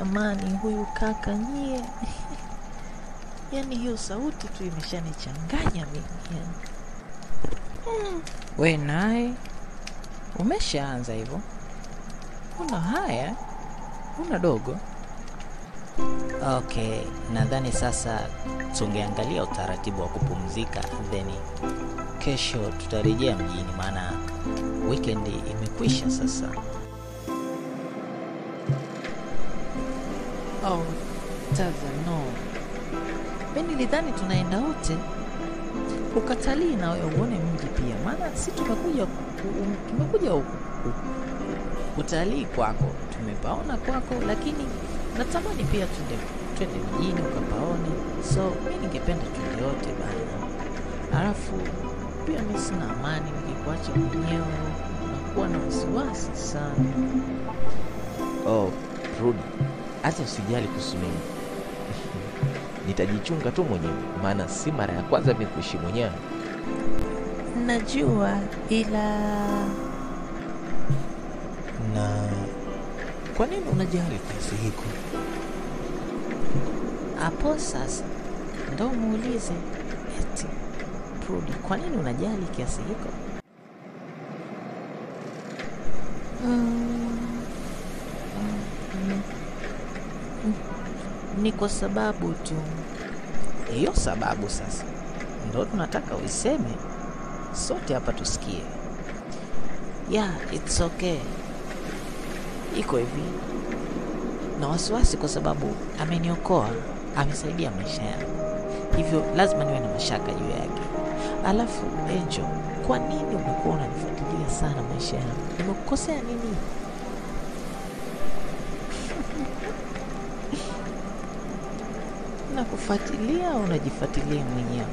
jamani, huyu kaka nyie. Yaani hiyo sauti tu imeshanichanganya mimi yani. We naye umeshaanza hivyo. Una haya? Una dogo? Okay, nadhani sasa tungeangalia utaratibu wa kupumzika, then kesho tutarejea mjini, maana weekend imekwisha sasa. Oh, Taza, no. Mimi nilidhani tunaenda wote. Ukatalii na wewe uone mji pia. Maana sisi tumekuja utalii kwako. Tumepaona kwako, lakini natamani pia twende mjini ukapaone. So mimi ningependa twende wote bana. Alafu pia mimi sina amani nikikuacha mwenyewe, nakuwa na wasiwasi sana. Oh, Rudi, hata usijali kuhusu mimi. Nitajichunga tu mwenyewe, maana si mara ya kwanza mimi kuishi mwenyewe. Najua, ila Na kwa nini unajali kiasi hiko? hapo sasa ndo muulize eti Rudi, kwa nini unajali kiasi hiko? Ni kwa sababu tu. Hiyo sababu sasa ndo tunataka uiseme sote hapa tusikie. Yeah, it's okay. Iko hivi, na wasiwasi kwa sababu ameniokoa, amesaidia maisha yangu, hivyo lazima niwe na mashaka juu yake. Alafu Angel, kwa nini umekuwa unanifuatilia sana maisha yangu? Nimekukosea nini? Nakufuatilia au unajifuatilia mwenyewe?